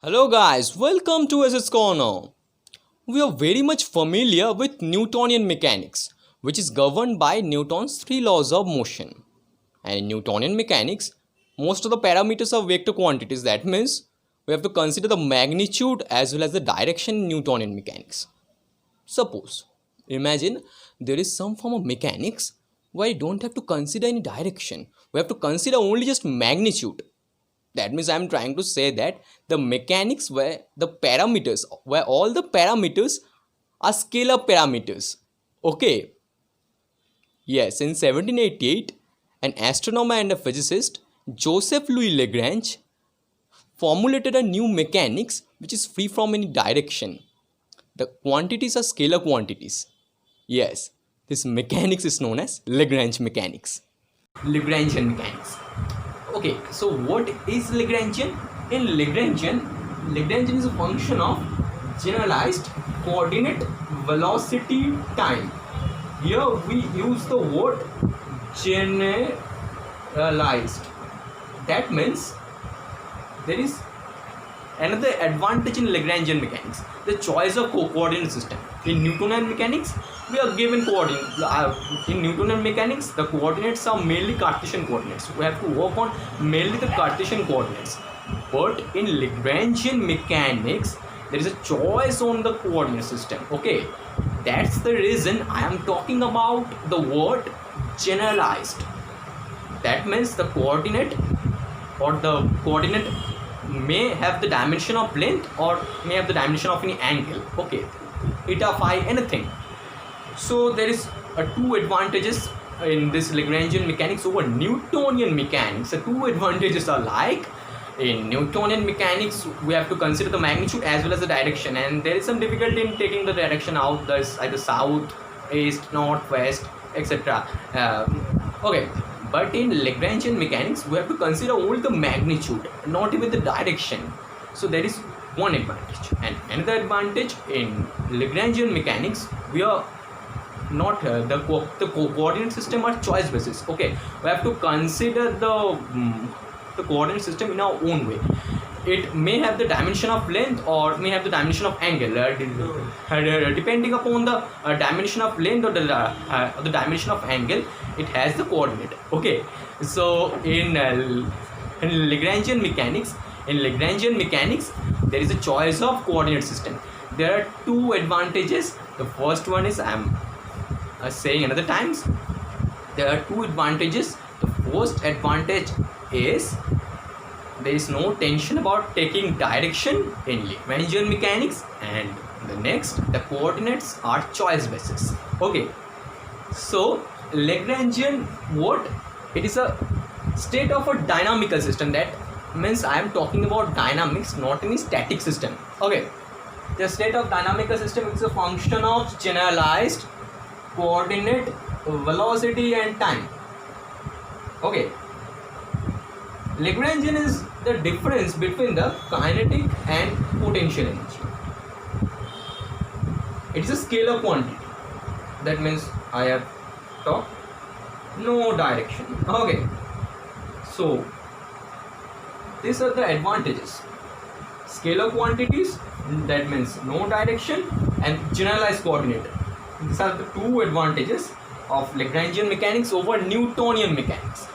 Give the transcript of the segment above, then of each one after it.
Hello guys, welcome to SS Corner. We are very much familiar with Newtonian mechanics, which is governed by Newton's three laws of motion. And in Newtonian mechanics, most of the parameters are vector quantities. That means we have to consider the magnitude as well as the direction in Newtonian mechanics. Suppose, imagine there is some form of mechanics where you don't have to consider any direction. We have to consider only just magnitude. That means I'm trying to say that the mechanics where all the parameters are scalar parameters. Okay. Yes, in 1788, an astronomer and a physicist, Joseph Louis Lagrange, formulated a new mechanics which is free from any direction. The quantities are scalar quantities. Yes, this mechanics is known as Lagrange mechanics. Lagrangian mechanics. Okay, so what is Lagrangian? In Lagrangian is a function of generalized coordinate velocity time. Here we use the word generalized. That means there is another advantage in Lagrangian mechanics, the choice of coordinate system. In Newtonian mechanics, we are given coordinates. In Newtonian mechanics, the coordinates are mainly Cartesian coordinates. We have to work on mainly the Cartesian coordinates. But in Lagrangian mechanics, there is a choice on the coordinate system. Okay, that's the reason I am talking about the word generalized. That means the coordinate may have the dimension of length or may have the dimension of any angle. Okay, eta, phi, anything. So there is two advantages in this Lagrangian mechanics over Newtonian mechanics. The two advantages are like, in Newtonian mechanics we have to consider the magnitude as well as the direction, and there is some difficulty in taking the direction out, thus either south, east, north, west, etc. Okay, but in Lagrangian mechanics we have to consider only the magnitude, not even the direction. So there is one advantage. And another advantage in Lagrangian mechanics, we are not the coordinate system are choice basis. Okay, we have to consider the coordinate system in our own way. It may have the dimension of length or may have the dimension of angle, depending upon the dimension of length or the dimension of angle, it has the coordinate. Okay, so in Lagrangian mechanics there is a choice of coordinate system. There are two advantages. The first one is, I am saying another times, there are two advantages. The first advantage is there is no tension about taking direction in Lagrangian mechanics, and the next, the coordinates are choice basis. Okay, so Lagrangian, what it is, a state of a dynamical system. That means I am talking about dynamics, not any static system. Okay, the state of dynamical system is a function of generalized coordinate velocity and time. Okay, Lagrangian is the difference between the kinetic and potential energy. It is a scalar quantity. That means I have talked no direction. Okay, so these are the advantages: scalar quantities, that means no direction, and generalized coordinate. These are the two advantages of Lagrangian mechanics over Newtonian mechanics.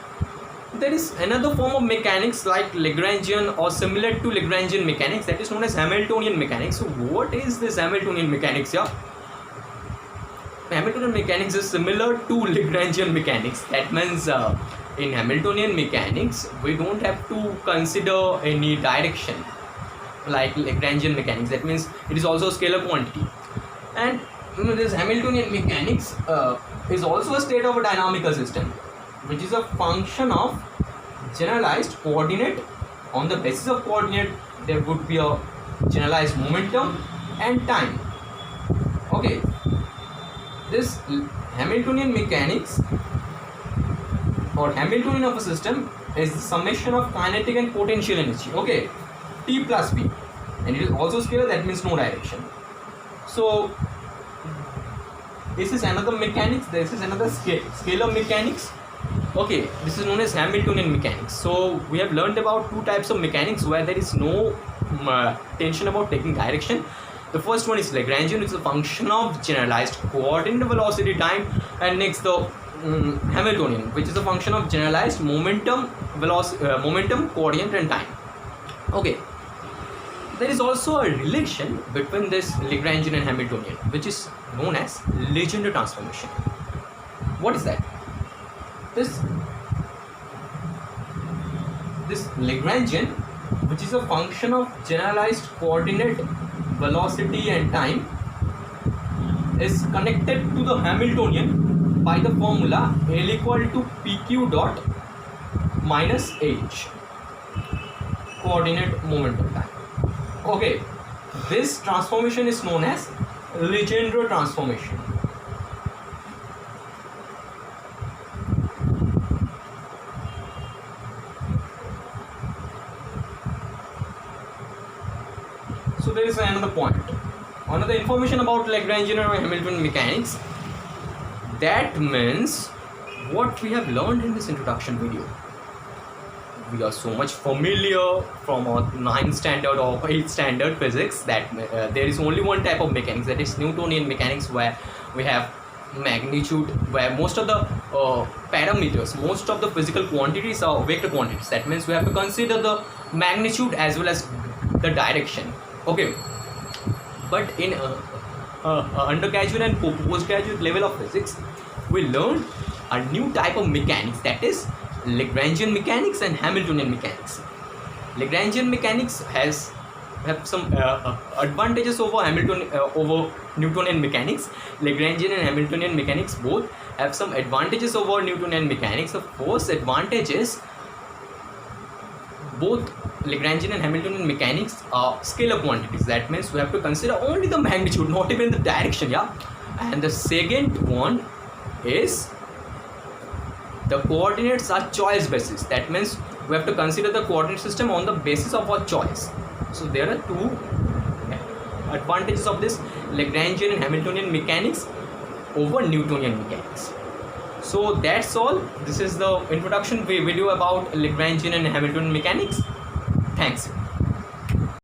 There is another form of mechanics like Lagrangian or similar to Lagrangian mechanics, that is known as Hamiltonian mechanics. So what is this Hamiltonian mechanics here? Hamiltonian mechanics is similar to Lagrangian mechanics. That means in Hamiltonian mechanics we don't have to consider any direction like Lagrangian mechanics. That means it is also a scalar quantity. And this Hamiltonian mechanics is also a state of a dynamical system, which is a function of generalized coordinate. On the basis of coordinate, there would be a generalized momentum and time. Okay, this Hamiltonian mechanics or Hamiltonian of a system is the summation of kinetic and potential energy. Okay, T plus V, and it is also scalar. That means no direction. So this is another mechanics. This is another scalar mechanics. Okay, this is known as Hamiltonian mechanics. So we have learned about two types of mechanics where there is no attention about taking direction. The first one is Lagrangian, which is a function of generalized coordinate velocity time, and next the Hamiltonian, which is a function of generalized momentum coordinate and time. Okay, there is also a relation between this Lagrangian and Hamiltonian, which is known as Legendre transformation. What is that? This Lagrangian, which is a function of generalized coordinate velocity and time, is connected to the Hamiltonian by the formula L equal to PQ dot minus H, coordinate momentum time. Okay, this transformation is known as Legendre transformation. So there is another point, another information about Lagrangian and Hamiltonian mechanics. That means what we have learned in this introduction video. We are so much familiar from our 9th standard or 8th standard physics that there is only one type of mechanics, that is Newtonian mechanics, where we have magnitude, where most of the parameters, most of the physical quantities are vector quantities. That means we have to consider the magnitude as well as the direction. Okay, but in undergraduate and postgraduate level of physics, we learned a new type of mechanics, that is Lagrangian mechanics and Hamiltonian mechanics. Lagrangian mechanics have some advantages over Newtonian mechanics. Lagrangian and Hamiltonian mechanics both have some advantages over Newtonian mechanics. The first advantage is both Lagrangian and Hamiltonian mechanics are scalar quantities. That means we have to consider only the magnitude, not even the direction. Yeah. And the second one is the coordinates are choice basis. That means we have to consider the coordinate system on the basis of our choice. So there are two advantages of this Lagrangian and Hamiltonian mechanics over Newtonian mechanics. So that's all. This is the introduction video about Lagrangian and Hamiltonian mechanics. Thanks.